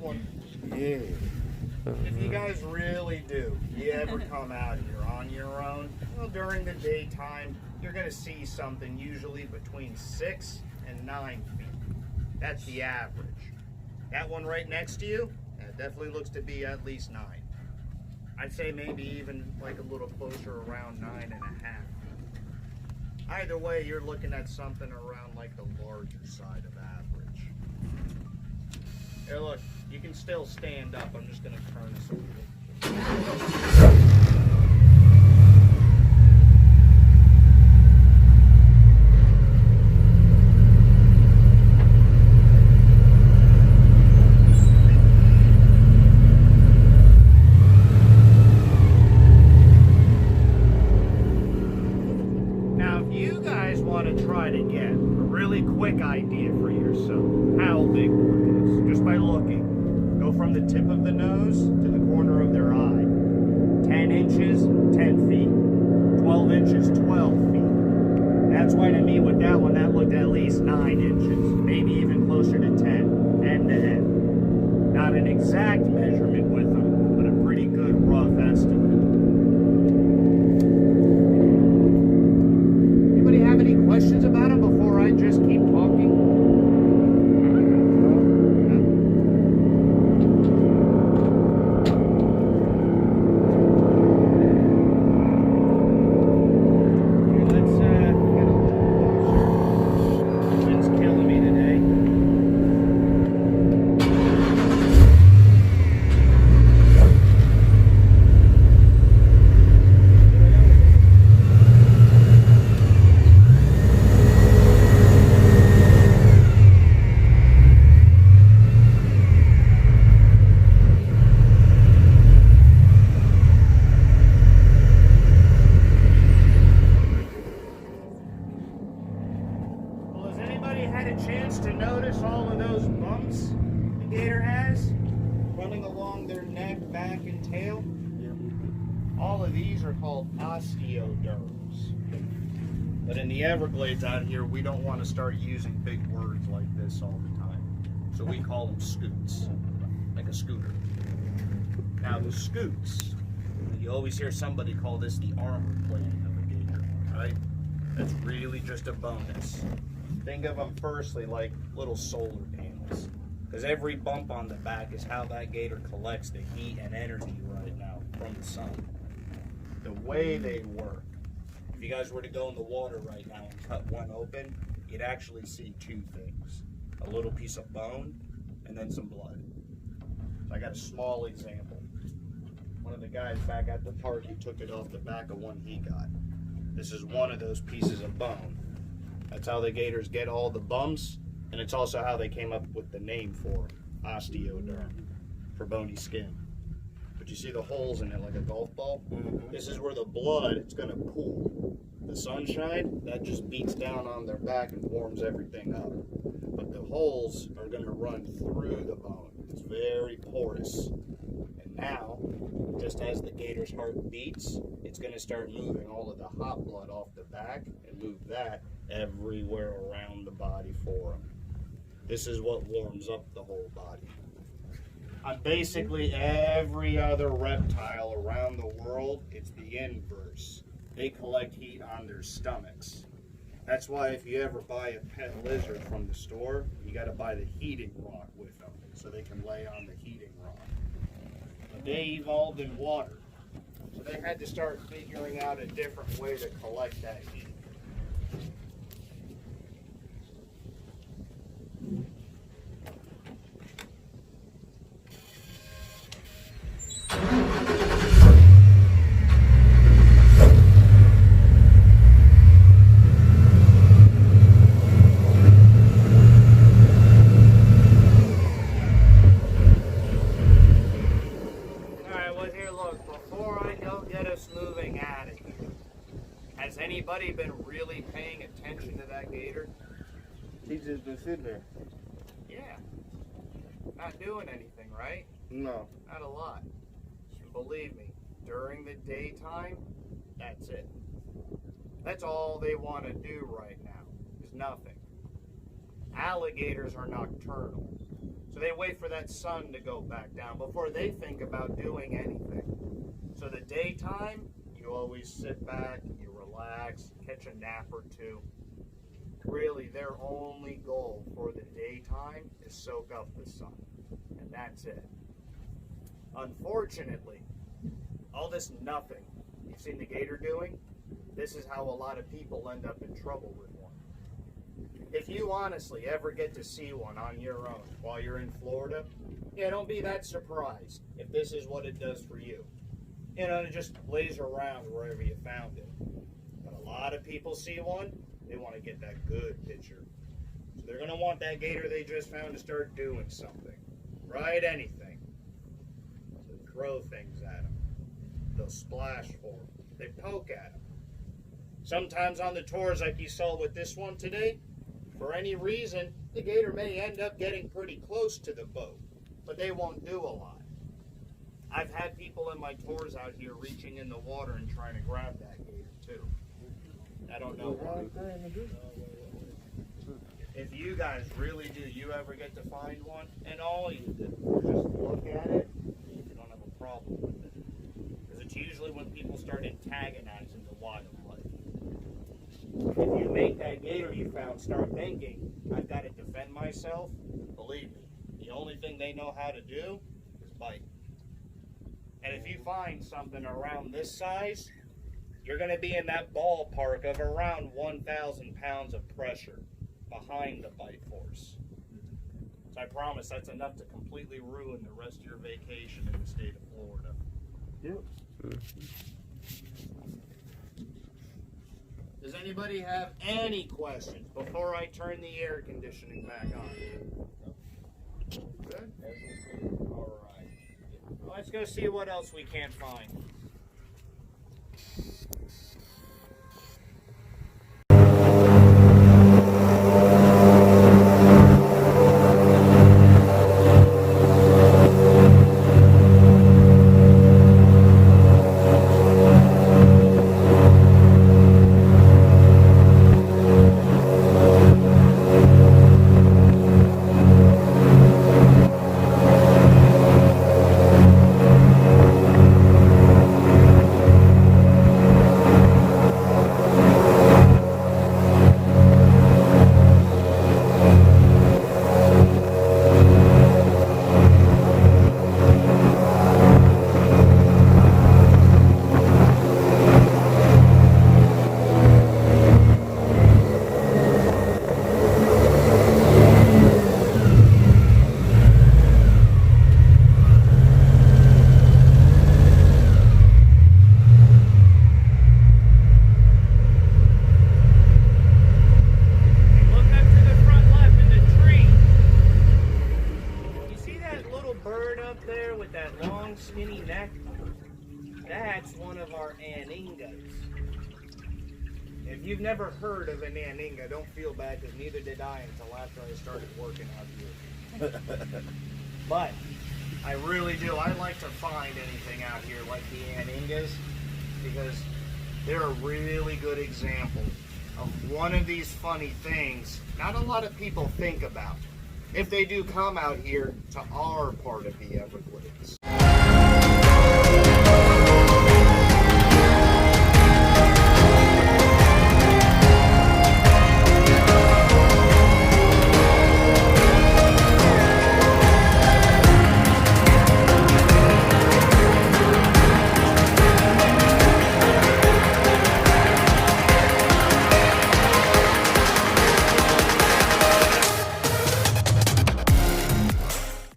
one. Yeah. If you guys really do, you ever come out here on your own, well, during the daytime, you're going to see something usually between 6 and 9 feet. That's the average. That one right next to you, that definitely looks to be at least 9. I'd say maybe even like a little closer, around 9.5 feet. Either way, you're looking at something around like the larger side of average. Here, look, you can still stand up. I'm just going to turn this a little. Try to get a really quick idea for yourself how big one is just by looking. Go from the tip of the nose to the corner of their eye. 10 inches, 10 feet. 12 inches, 12 feet. That's why to me with that one, that looked at least 9 inches, maybe even closer to 10, end to end. Not an exact measurement with them, but a pretty good rough estimate. Have any questions about it before I just keep talking? Let's get a little closer. The wind's killing me today. Had a chance to notice all of those bumps the gator has running along their neck, back, and tail? All of these are called Osteoderms. But in the Everglades out here, we don't want to start using big words like this all the time. So we call them scoots, like a scooter. Now the scoots, you always hear somebody call this the armor plating of a gator, right? That's really just a bonus. Think of them firstly like little solar panels, because every bump on the back is how that gator collects the heat and energy right now from the sun. The way they work, if you guys were to go in the water right now and cut one open, you'd actually see two things: a little piece of bone and then some blood. So I got a small example. One of the guys back at the park, he took it off the back of one he got. This is one of those pieces of bone. That's how the gators get all the bumps, and it's also how they came up with the name for them, Osteoderm, for bony skin. But you see the holes in it like a golf ball? This is where the blood, it's going to pool. The sunshine, that just beats down on their back and warms everything up. But the holes are going to run through the bone. It's very porous. And now, just as the gator's heart beats, it's going to start moving all of the hot blood off the back and move that everywhere around the body for them. This is what warms up the whole body. On basically every other reptile around the world, it's the inverse. They collect heat on their stomachs. That's why if you ever buy a pet lizard from the store, you got to buy the heating rock with them so they can lay on the heating rock. But they evolved in water, so they had to start figuring out a different way to collect that heat. Has anybody been really paying attention to that gator? He's just been sitting there. Yeah. Not doing anything, right? No. Not a lot. And believe me, during the daytime, that's it. That's all they want to do right now, is nothing. Alligators are nocturnal. So they wait for that sun to go back down before they think about doing anything. So the daytime, you always sit back, you relax, catch a nap or two. Really, their only goal for the daytime is soak up the sun, and that's it. Unfortunately, all this nothing you've seen the gator doing, this is how a lot of people end up in trouble with one. If you honestly ever get to see one on your own while you're in Florida, yeah, don't be that surprised if this is what it does for you. You know, it just lays around wherever you found it. But a lot of people see one, they want to get that good picture. So they're going to want that gator they just found to start doing something. Right? Anything. They'll throw things at them. They'll splash for them. They poke at them. Sometimes on the tours like you saw with this one today, for any reason, the gator may end up getting pretty close to the boat, but they won't do a lot. I've had people in my tours out here reaching in the water and trying to grab that gator too. I don't know why. If you guys really do, you ever get to find one, and all you do is just look at it, you don't have a problem with it. Because it's usually when people start antagonizing the wildlife. If you make that gator you found start thinking, I've got to defend myself, believe me, the only thing they know how to do is bite. And if you find something around this size, you're going to be in that ballpark of around 1,000 pounds of pressure behind the bite force. So I promise that's enough to completely ruin the rest of your vacation in the state of Florida. Yep. Does anybody have any questions before I turn the air conditioning back on? Good? All right. Let's go see what else we can't find. Skinny neck, that's one of our Aningas. If you've never heard of an Aninga, don't feel bad, because neither did I until after I started working out here. But I really do. I like to find anything out here like the Aningas, because they're a really good example of one of these funny things not a lot of people think about if they do come out here to our part of the Everglades.